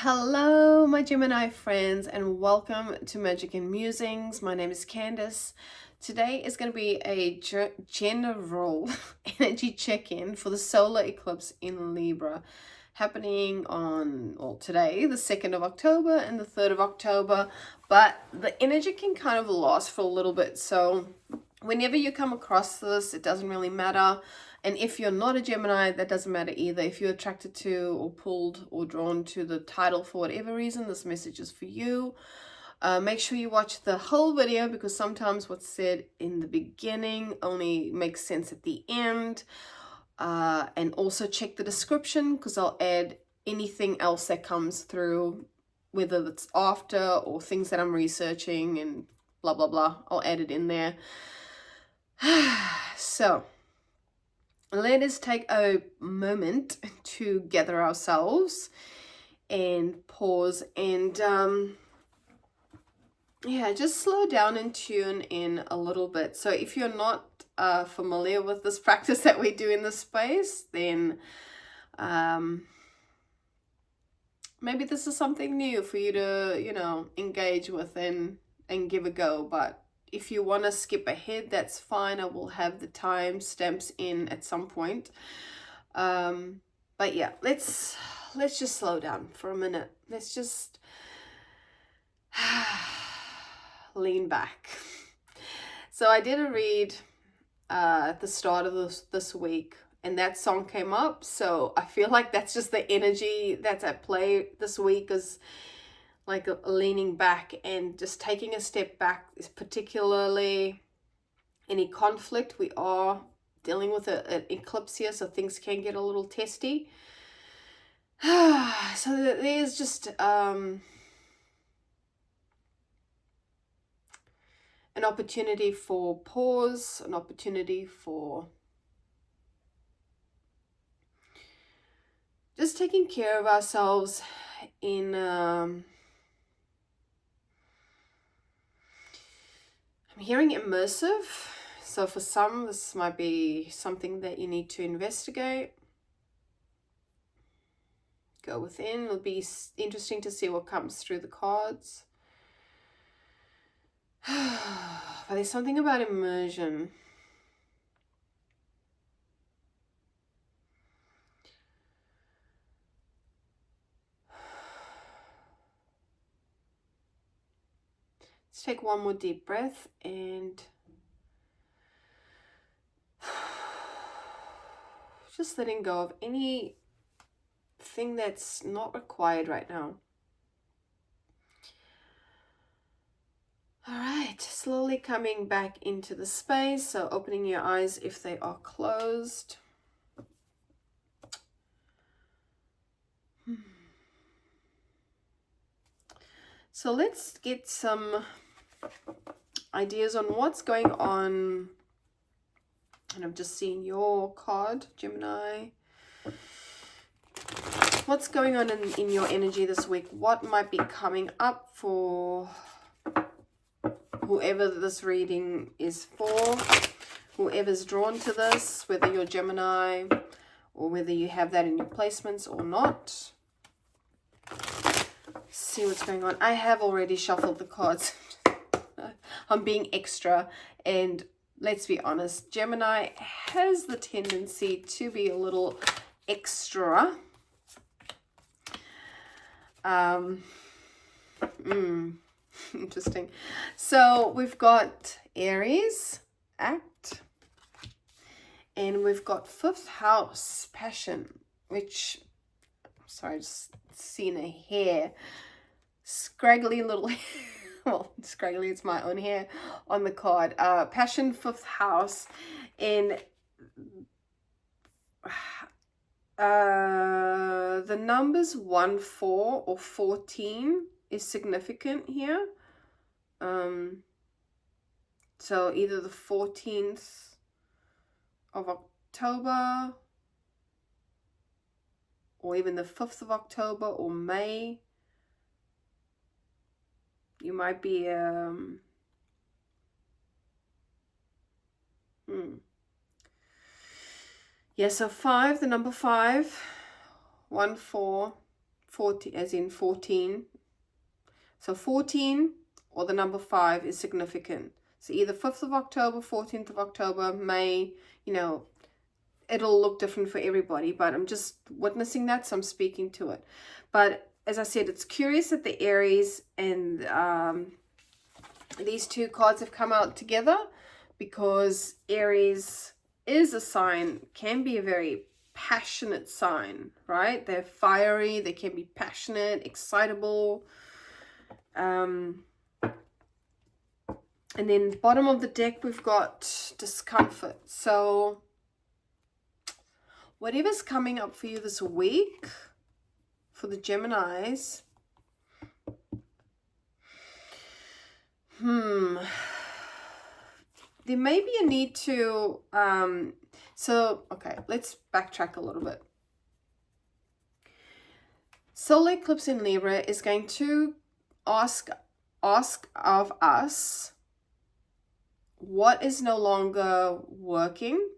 Hello, my Gemini friends, and welcome to Magic and Musings. My name is Candace. Today is going to be a general energy check-in for the solar eclipse in Libra, happening on, well, today, the 2nd of October and the 3rd of October, but the energy can kind of last for a little bit. So whenever you come across this, it doesn't really matter. And if you're not a Gemini, that doesn't matter either. If you're attracted to or pulled or drawn to the title for whatever reason, this message is for you. Make sure you watch the whole video, because sometimes what's said in the beginning only makes sense at the end. And also check the description, because I'll add anything else that comes through, whether it's after or things that I'm researching and blah, blah, blah. I'll add it in there. So let us take a moment to gather ourselves and pause and just slow down and tune in a little bit. So if you're not familiar with this practice that we do in this space, then maybe this is something new for you to, engage with and give a go. But if you want to skip ahead, that's fine. I will have the time stamps in at some point. But yeah, let's just slow down for a minute. Let's just lean back. So I did a read at the start of this week, and that song came up. So I feel like that's just the energy that's at play this week, is like leaning back and just taking a step back. Is particularly any conflict. We are dealing with an eclipse here, so things can get a little testy. So there's just an opportunity for pause, an opportunity for just taking care of ourselves in I'm hearing immersive. So for some, this might be something that you need to investigate. Go within. It'll be interesting to see what comes through the cards. But there's something about immersion. Let's take one more deep breath and just letting go of anything that's not required right now. All right, slowly coming back into the space. So opening your eyes if they are closed. So let's get some ideas on what's going on. And I'm just seeing your card, Gemini. What's going on in your energy this week? What might be coming up for whoever this reading is for, whoever's drawn to this, whether you're Gemini or whether you have that in your placements or not. See what's going on. I have already shuffled the cards. I'm being extra, and let's be honest, Gemini has the tendency to be a little extra. Interesting. So we've got Aries, Act, and we've got 5th house, Passion, which, sorry, just seeing a hair, scraggly little well, scraggly, it's my own hair on the card. Passion, 5th house, and the numbers 1, 4 or 14 is significant here. So either the 14th of October or even the 5th of October or May. You might be yeah, so 5, the number 5, 1, 4, 40 as in 14. So 14 or the number 5 is significant. So either 5th of October, 14th of October, May, you know, it'll look different for everybody, but I'm just witnessing that, so I'm speaking to it. But as I said, it's curious that the Aries and these two cards have come out together, because Aries is a sign, can be a very passionate sign, right? They're fiery, they can be passionate, excitable. And then bottom of the deck, we've got discomfort. So whatever's coming up for you this week, for the Geminis, there may be a need to, okay, let's backtrack a little bit. Solar eclipse in Libra is going to ask of us what is no longer working,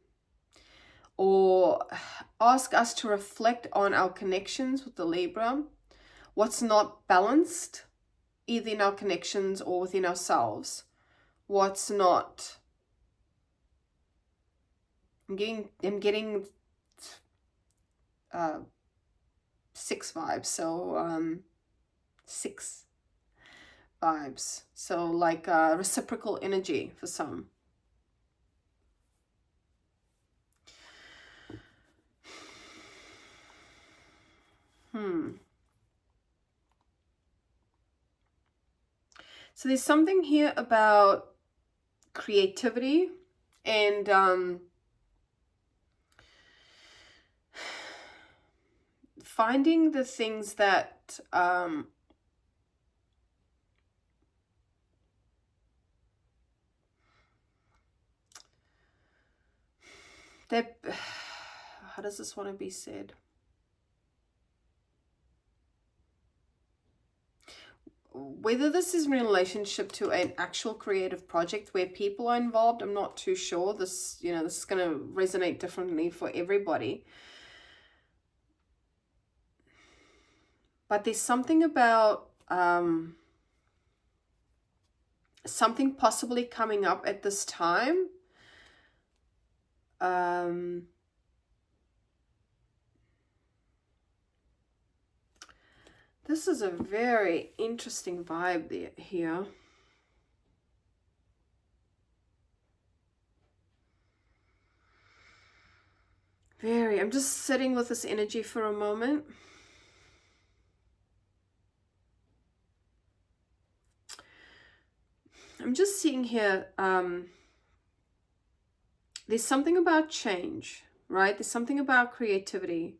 or ask us to reflect on our connections with the Libra, what's not balanced, either in our connections or within ourselves, what's not. I'm getting 6 vibes, so 6 vibes, so like reciprocal energy for some. So there's something here about creativity and finding the things that how does this want to be said? Whether this is in relationship to an actual creative project where people are involved, I'm not too sure. This, you know, this is going to resonate differently for everybody. But there's something about something possibly coming up at this time. This is a very interesting vibe here. I'm just sitting with this energy for a moment. I'm just seeing here, there's something about change, right? There's something about creativity.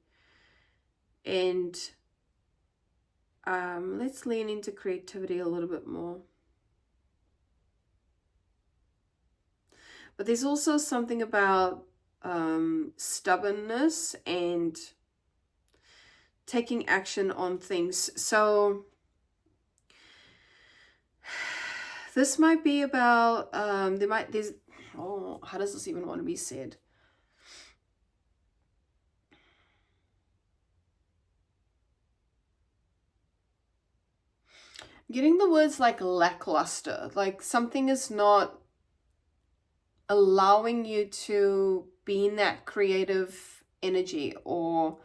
And let's lean into creativity a little bit more. But there's also something about stubbornness and taking action on things. So this might be about how does this even want to be said? Getting the words like lackluster, like something is not allowing you to be in that creative energy, or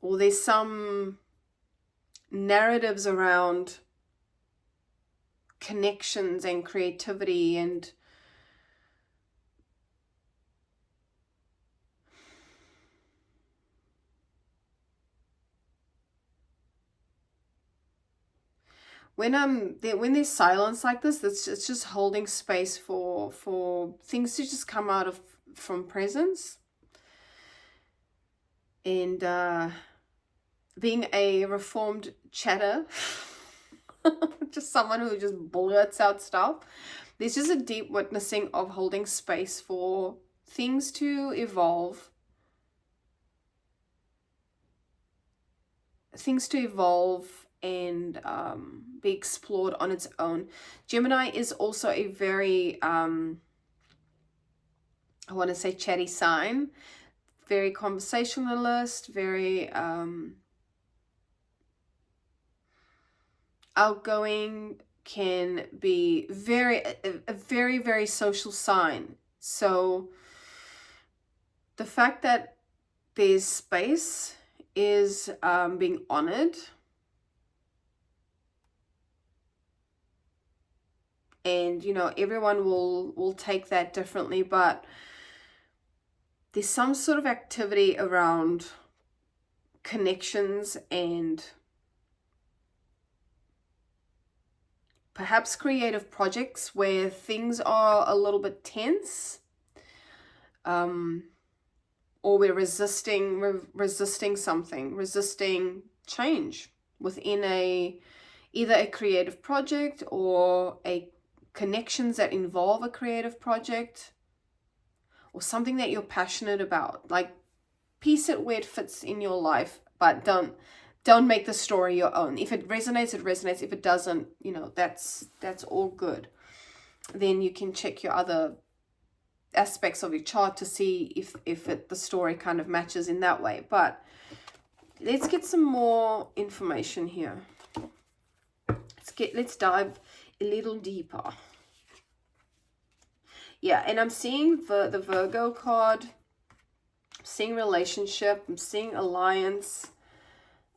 there's some narratives around connections and creativity, and when there's silence like this, it's just holding space for things to just come out from presence. And being a reformed chatter, just someone who just blurts out stuff, there's just a deep witnessing of holding space for things to evolve, and be explored on its own. Gemini is also a very I want to say chatty sign, very conversationalist, very outgoing, can be a very, very social sign. So the fact that there's space is being honored, and you know, everyone will take that differently, but there's some sort of activity around connections and perhaps creative projects where things are a little bit tense, or we're resisting something, resisting change within either a creative project or a connections that involve a creative project, or something that you're passionate about. Like, piece it where it fits in your life, but don't make the story your own. If it resonates, it resonates. If it doesn't, you know, that's all good. Then you can check your other aspects of your chart to see if the story kind of matches in that way. But let's get some more information here. Let's dive a little deeper. Yeah, and I'm seeing the Virgo card. I'm seeing relationship. I'm seeing alliance.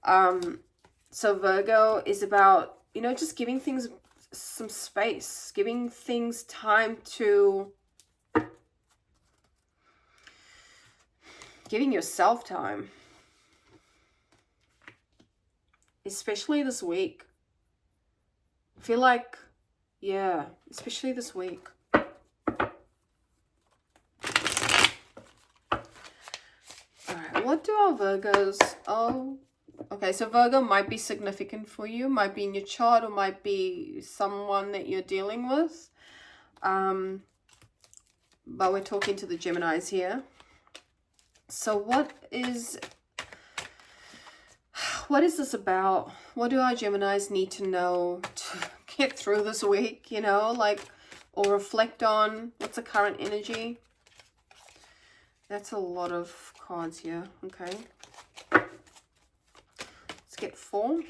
So Virgo is about, you know, just giving things some space, giving things time to, giving yourself time, especially this week. I feel like, yeah, especially this week. What do our Virgos... Oh, okay, so Virgo might be significant for you, might be in your chart, or might be someone that you're dealing with. But we're talking to the Geminis here. So what is this about? What do our Geminis need to know to get through this week, you know, like, or reflect on? What's the current energy? That's a lot of cards here. Okay. Let's get 4.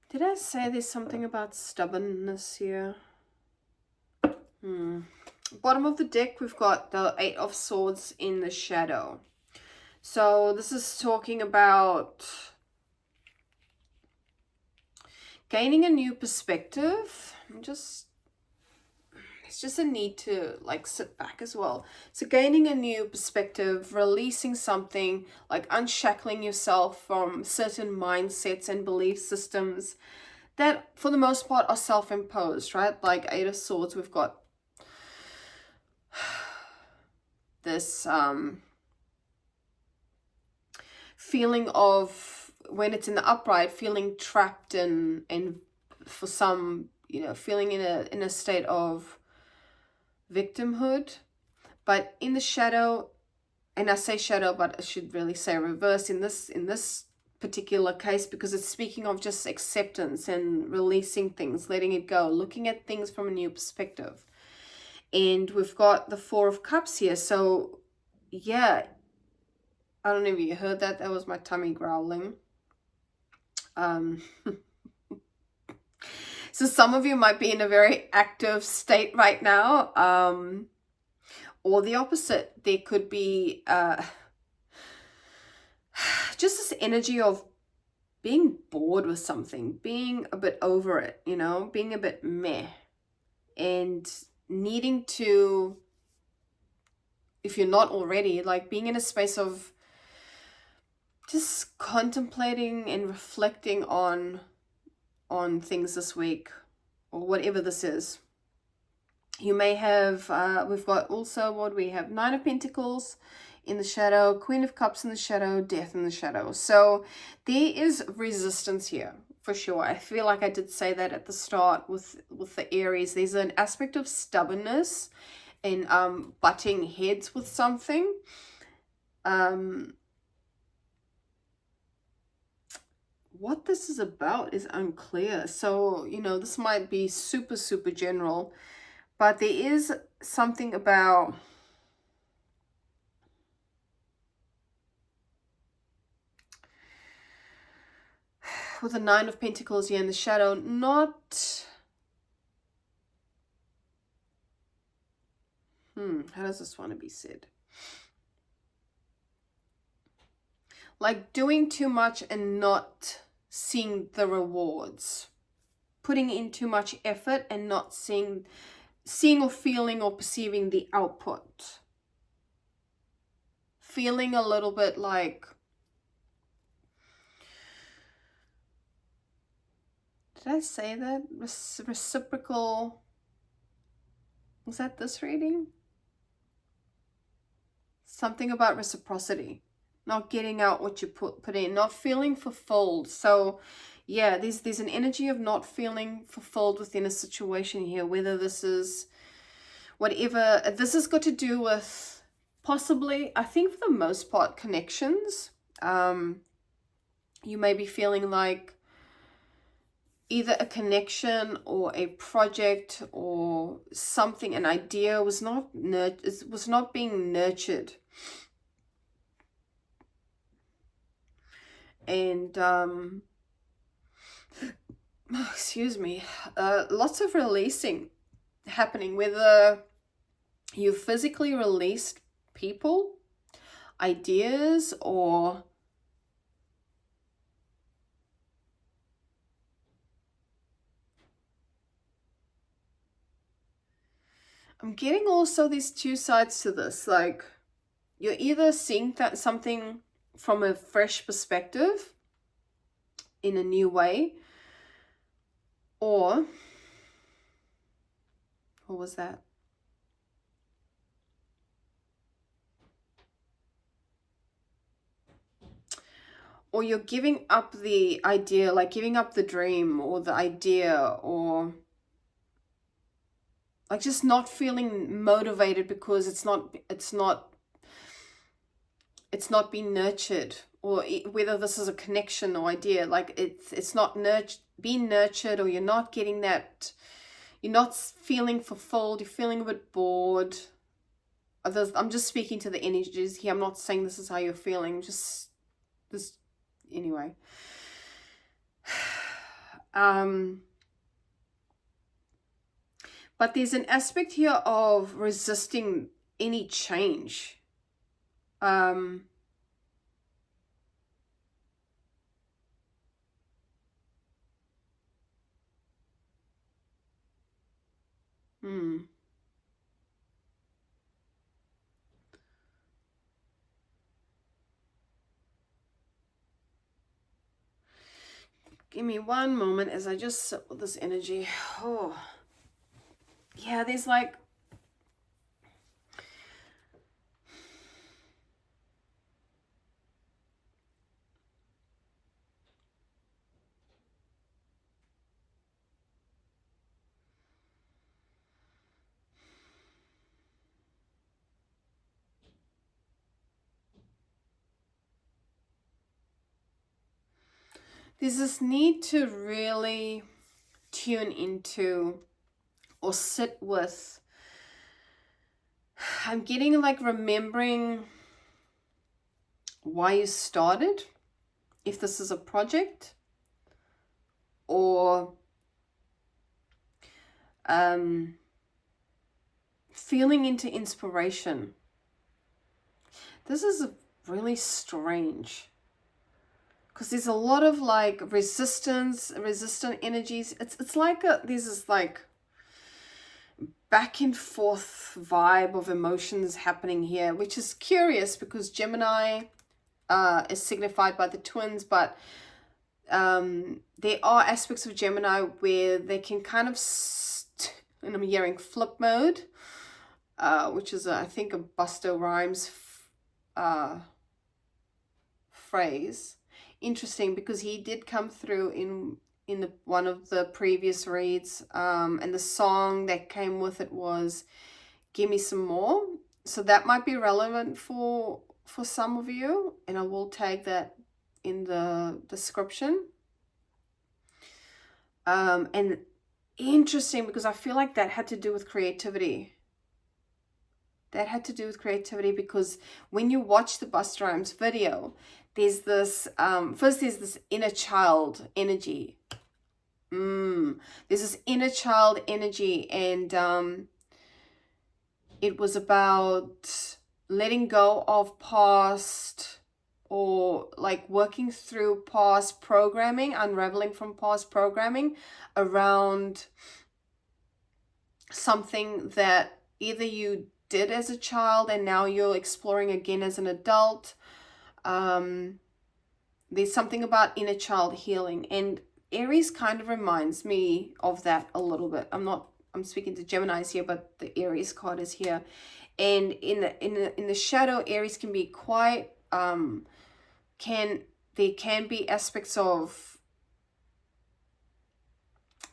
Did I say there's something about stubbornness here? Bottom of the deck, we've got the 8 of Swords in the shadow. So this is talking about gaining a new perspective. It's just a need to like sit back as well. So gaining a new perspective, releasing something, like unshackling yourself from certain mindsets and belief systems that for the most part are self-imposed, right? Like 8 of Swords, we've got this feeling of, when it's in the upright, feeling trapped and for some, you know, feeling in a state of victimhood. But in the shadow, and I say shadow, but I should really say reverse in this particular case, because it's speaking of just acceptance and releasing things, letting it go, looking at things from a new perspective. And we've got the 4 of Cups here. So yeah, I don't know if you heard that. That was my tummy growling. So some of you might be in a very active state right now, or the opposite. There could be just this energy of being bored with something, being a bit over it, you know, being a bit meh, and needing to, if you're not already, like being in a space of just contemplating and reflecting on things this week, or whatever this is. You may have, we've got also, what we have, 9 of Pentacles in the shadow, Queen of Cups in the shadow, Death in the shadow. So there is resistance here for sure. I feel like I did say that at the start with the Aries. There's an aspect of stubbornness and butting heads with something. What this is about is unclear. So, you know, this might be super, super general, but there is something about with the Nine of Pentacles here in the shadow, not... how does this want to be said? Like doing too much and not seeing the rewards. Putting in too much effort and not seeing or feeling or perceiving the output. Feeling a little bit like... Did I say that? Reciprocal... Was that this reading? Something about reciprocity. Not getting out what you put in. Not feeling fulfilled. So, yeah, there's an energy of not feeling fulfilled within a situation here. Whether this is... Whatever. This has got to do with possibly, I think for the most part, connections. You may be feeling like either a connection or a project or something, an idea was not being nurtured. And excuse me, lots of releasing happening, whether you physically released people, ideas, or I'm getting also these two sides to this. Like, you're either seeing that something from a fresh perspective in a new way, or what was that? Or you're giving up the idea, like giving up the dream or the idea, or like just not feeling motivated because it's not being nurtured, or whether this is a connection or idea, like it's not being nurtured, or you're not getting that, you're not feeling fulfilled, you're feeling a bit bored. I'm just speaking to the energies here. I'm not saying this is how you're feeling, just this anyway. But there's an aspect here of resisting any change. Give me one moment as I just sit with this energy. Oh, yeah, there's like... There's this need to really tune into or sit with. I'm getting like remembering why you started, if this is a project, or feeling into inspiration. This is really strange, because there's a lot of like resistant energies. It's like there's this like back and forth vibe of emotions happening here, which is curious because Gemini is signified by the twins, but there are aspects of Gemini where they can kind of and I'm hearing flip mode, which is I think a Busta Rhymes phrase. Interesting, because he did come through in in one of the previous reads, and the song that came with it was "Give Me Some More." So that might be relevant for some of you, and I will tag that in the description. And interesting, because I feel like that had to do with creativity. That had to do with creativity, because when you watch the Busta Rhymes video, there's this, first there's this inner child energy. There's this inner child energy, and it was about letting go of past, or like working through past programming, unraveling from past programming around something that either you did as a child and now you're exploring again as an adult. There's something about inner child healing, and Aries kind of reminds me of that a little bit. I'm speaking to Geminis here, but the Aries card is here. And in the shadow, Aries can be quite there can be aspects of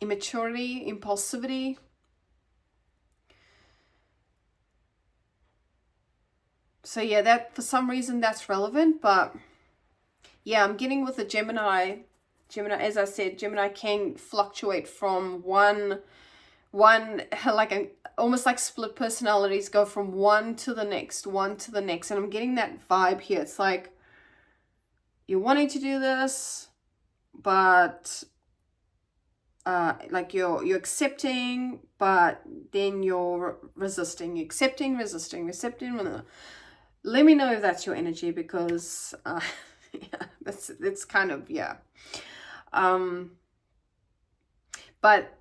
immaturity, impulsivity. So yeah, that for some reason that's relevant, but yeah, I'm getting with the Gemini, as I said, Gemini can fluctuate from one like almost like split personalities, go from one to the next, and I'm getting that vibe here. It's like you're wanting to do this, but like you're accepting, but then you're resisting, accepting, resisting. Let me know if that's your energy, because yeah, that's kind of, yeah. But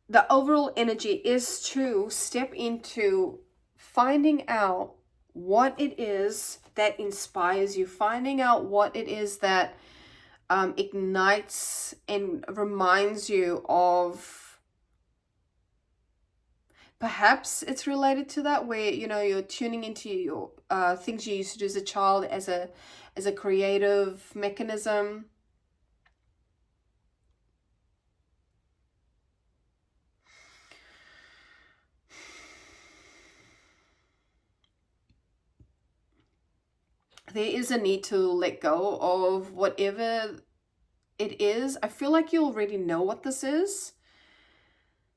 the overall energy is to step into finding out what it is that inspires you, finding out what it is that ignites and reminds you of, perhaps it's related to that, where you're tuning into your things you used to do as a child as a creative mechanism. There is a need to let go of whatever it is. I feel like you already know what this is,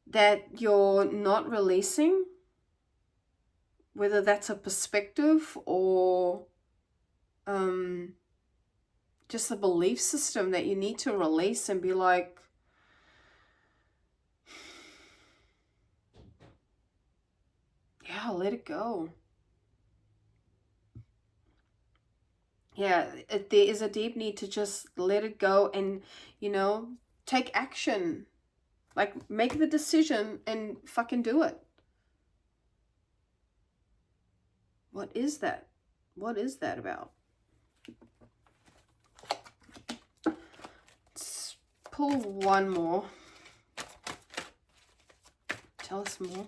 that you're not releasing, whether that's a perspective or just a belief system that you need to release and be like, yeah, let it go. Yeah, there is a deep need to just let it go and, take action. Like, make the decision and fucking do it. What is that? What is that about? Let's pull one more. Tell us more.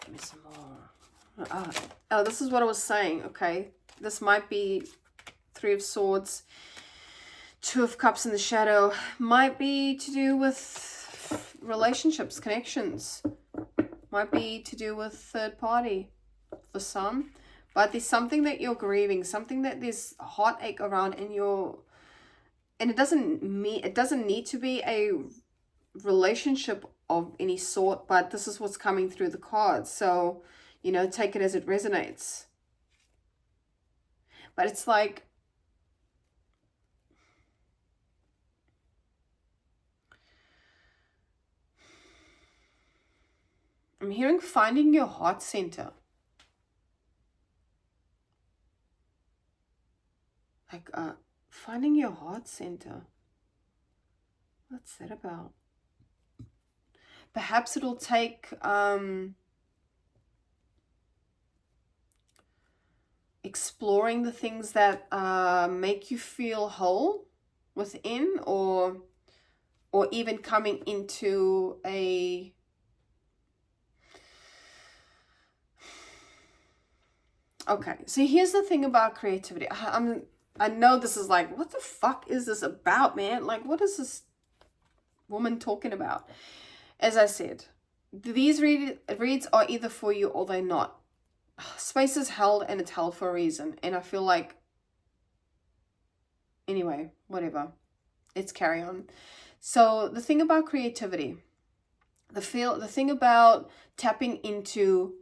Give me some more. Oh, this is what I was saying. Okay, this might be Three of Swords, Two of Cups in the shadow. Might be to do with relationships, connections. Might be to do with third party for some. But there's something that you're grieving, something that there's heartache around, and it doesn't need to be a relationship of any sort, but this is what's coming through the cards. So, take it as it resonates. But it's like, I'm hearing finding your heart center. Like, finding your heart center. What's that about? Perhaps it'll take exploring the things that make you feel whole within, or even coming into a okay. So here's the thing about creativity. I know this is like, what the fuck is this about, man? Like, what is this? woman talking about? As I said, these reads are either for you or they're not. Space is held, and it's held for a reason. And I feel like, anyway, whatever. Let's carry on. So the thing about creativity, the thing about tapping into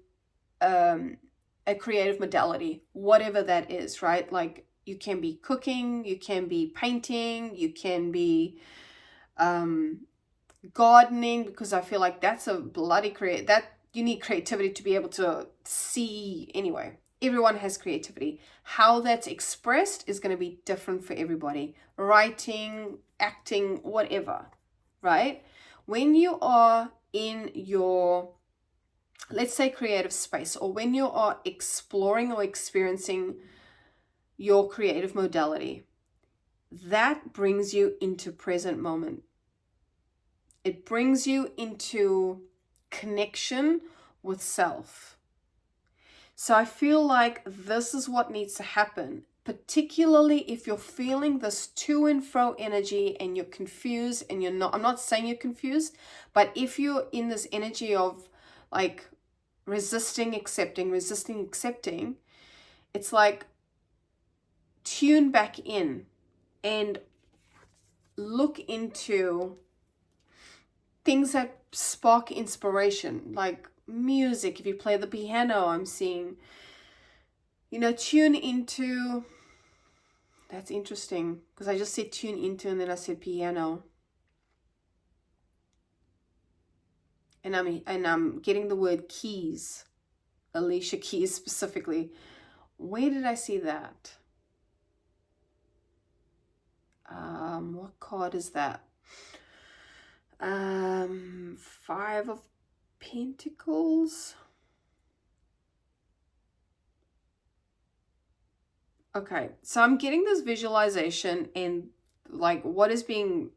a creative modality, whatever that is, right? Like, you can be cooking, you can be painting, you can be gardening, because I feel like that's a bloody that you need creativity to be able to see. Anyway, everyone has creativity. How that's expressed is going to be different for everybody. Writing, acting, whatever, right? When you are in your, let's say, creative space, or when you are exploring or experiencing your creative modality, that brings you into present moment. It brings you into connection with self. So I feel like this is what needs to happen, particularly if you're feeling this to and fro energy and you're confused and you're not, I'm not saying you're confused, but if you're in this energy of like resisting, accepting, it's like tune back in and look into things that spark inspiration, like music. If you play the piano, I'm seeing, tune into, that's interesting because I just said tune into and then I said piano. And I'm getting the word keys, Alicia Keys specifically. Where did I see that? What card is that? 5 of Pentacles. Okay, so I'm getting this visualization, and like what is being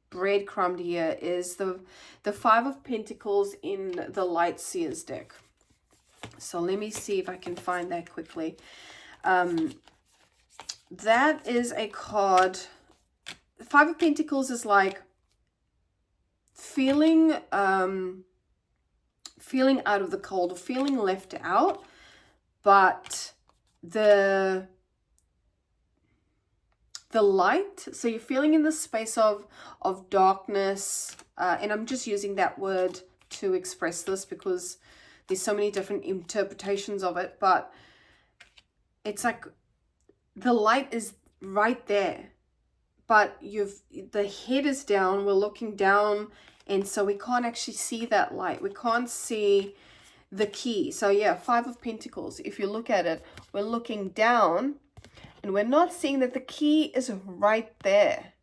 breadcrumbed here is the 5 of Pentacles in the Light Seers deck. So let me see if I can find that quickly. That is a card. 5 of Pentacles is like feeling out of the cold, or feeling left out, but the light, so you're feeling in the space of darkness, and I'm just using that word to express this because there's so many different interpretations of it, but it's like the light is right there, but the head is down, we're looking down, and so we can't actually see that light. We can't see the key. So yeah, 5 of Pentacles, if you look at it, we're looking down and we're not seeing that the key is right there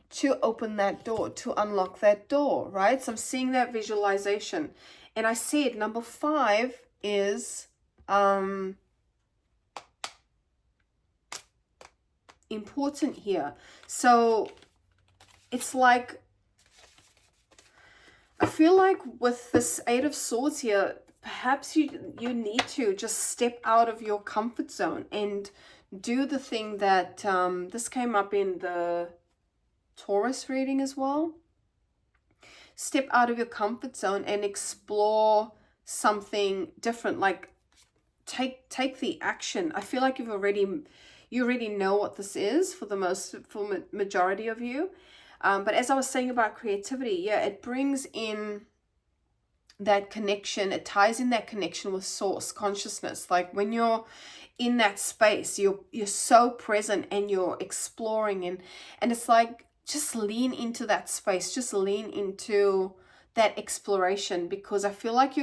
to open that door, to unlock that door, right? So I'm seeing that visualization. And I said number 5 is important here. So it's like, I feel like with this 8 of Swords here, perhaps you need to just step out of your comfort zone and do the thing that this came up in the Taurus reading as well. Step out of your comfort zone and explore something different. Like take the action. I feel like you already know what this is for majority of you. But as I was saying about creativity, yeah, it brings in that connection. It ties in that connection with source consciousness. Like when you're in that space, you're so present and you're exploring, and it's like, just lean into that space, just lean into that exploration, because I feel like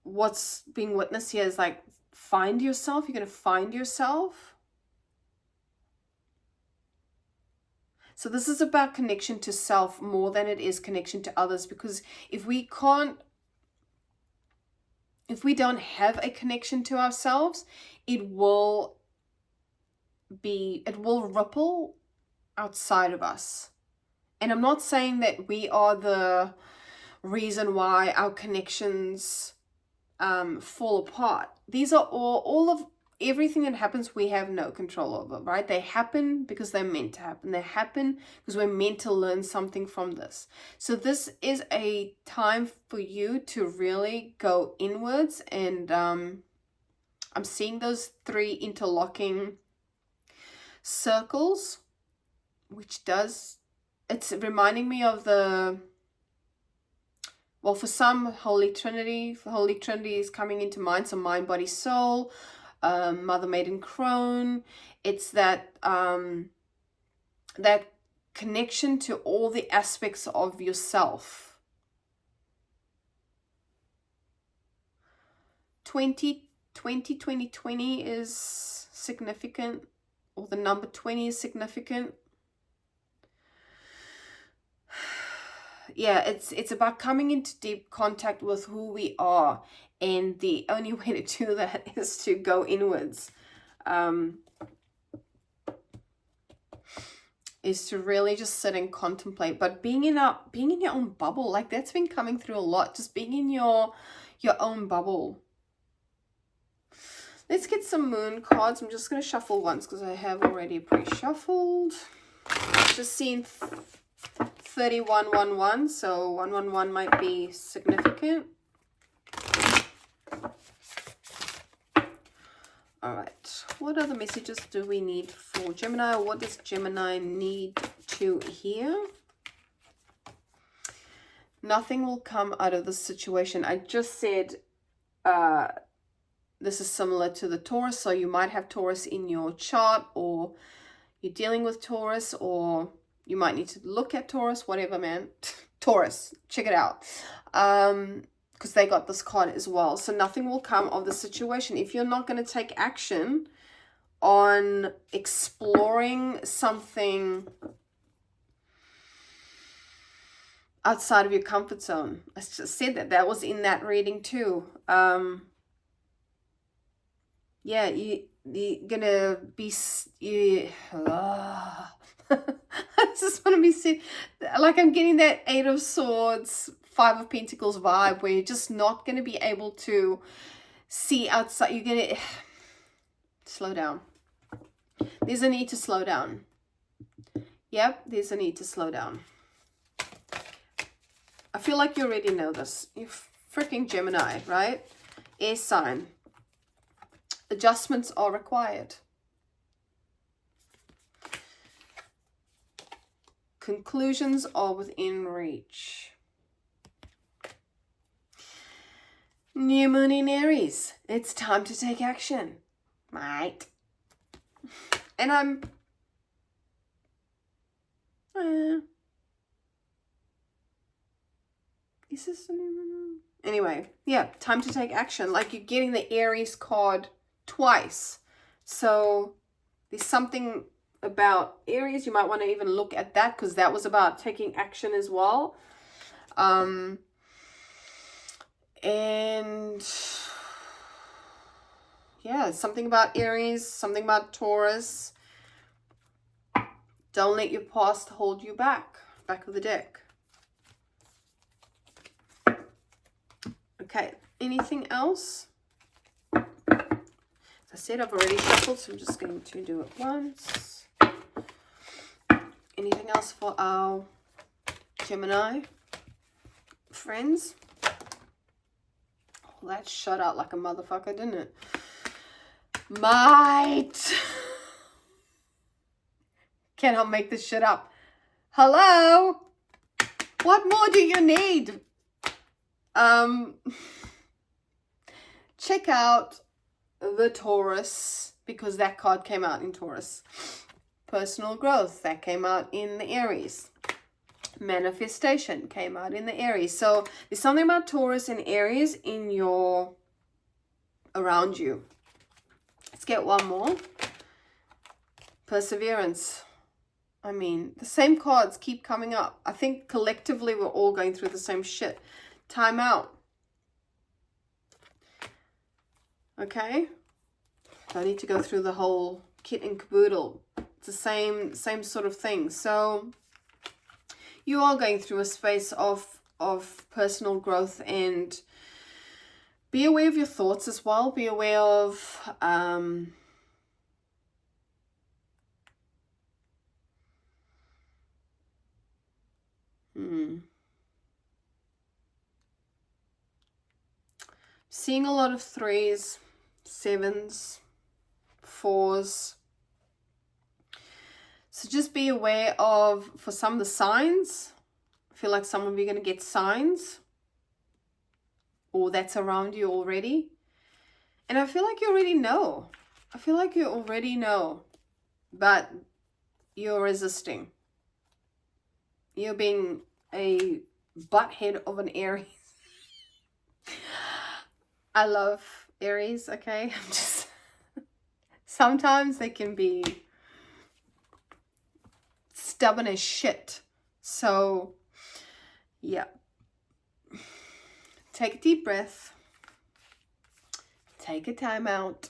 what's being witnessed here is like, find yourself. You're going to find yourself. So this is about connection to self more than it is connection to others, because if we don't have a connection to ourselves, it will ripple outside of us. And I'm not saying that we are the reason why our connections fall apart. These are all of everything that happens, we have no control over, right? They happen because they're meant to happen. They happen because we're meant to learn something from this. So this is a time for you to really go inwards. And I'm seeing those 3 interlocking circles, which it's reminding me of well, for some, Holy Trinity. Holy Trinity is coming into mind. So mind, body, soul. Mother, Maiden, Crone. It's that that connection to all the aspects of yourself. 2020 is significant, or the number 20 is significant. Yeah, it's about coming into deep contact with who we are, and the only way to do that is to go inwards, is to really just sit and contemplate. But being in your own bubble, like that's been coming through a lot. Just being in your own bubble. Let's get some moon cards. I'm just going to shuffle once because I have already pre-shuffled. Just seeing 3111, so 111 might be significant. All right, what other messages do we need for Gemini? What does Gemini need to hear? Nothing will come out of this situation. I just said this is similar to the Taurus, so you might have Taurus in your chart, or you're dealing with Taurus, or you might need to look at Taurus, whatever, man. Taurus, check it out. Because they got this card as well. So nothing will come of the situation. If you're not going to take action on exploring something outside of your comfort zone. I just said that was in that reading too. Yeah, you're gonna be I just want to be like, I'm getting that 8 of Swords, 5 of Pentacles vibe, where you're just not going to be able to see outside. You're going to slow down. There's a need to slow down. Yep, there's a need to slow down. I feel like you already know this. You're freaking Gemini, right? Air sign. Adjustments are required. Conclusions are within reach. New moon in Aries. It's time to take action, mate. And I'm... is this the new moon? Anyway, yeah, time to take action. Like, you're getting the Aries card twice. So there's something about Aries. You might want to even look at that, because that was about taking action as well. And yeah, something about Aries, something about Taurus. Don't let your past hold you back. Back of the deck. Okay, anything else? As I said, I've already shuffled, so I'm just going to do it once. Anything else for our Gemini friends? Oh, that shut out like a motherfucker, didn't it? Mate! Cannot make this shit up. Hello? What more do you need? Check out the Taurus, because that card came out in Taurus. Personal growth, that came out in the Aries. Manifestation came out in the Aries. So there's something about Taurus and Aries in your, around you. Let's get one more. Perseverance. I mean, the same cards keep coming up. I think collectively we're all going through the same shit. Time out. Okay? Don't need to go through the whole kit and caboodle. It's the same sort of thing. So you are going through a space of personal growth, and be aware of your thoughts as well. Be aware of Seeing a lot of 3s, 7s, 4s. So just be aware of, for some of the signs, I feel like some of you are going to get signs, or that's around you already. And I feel like you already know. I feel like you already know, but you're resisting. You're being a butthead of an Aries. I love Aries, okay? I'm just... Sometimes they can be stubborn as shit. So, yeah. Take a deep breath. Take a time out.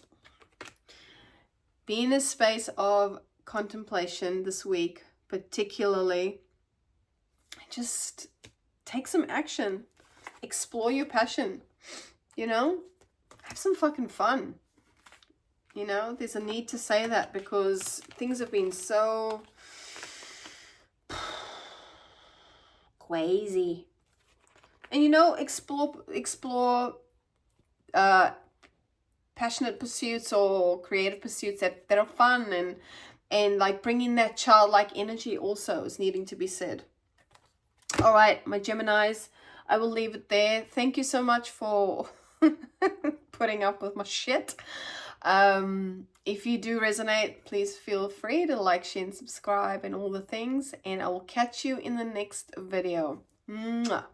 Be in a space of contemplation this week, particularly. Just take some action. Explore your passion. You know? Have some fucking fun. You know, there's a need to say that because things have been so crazy. And you know, explore passionate pursuits or creative pursuits that are fun, and like bringing that childlike energy also is needing to be said. All right, my Geminis, I will leave it there. Thank you so much for putting up with my shit. If you do resonate, please feel free to like, share, and subscribe and all the things. And I will catch you in the next video. Mwah.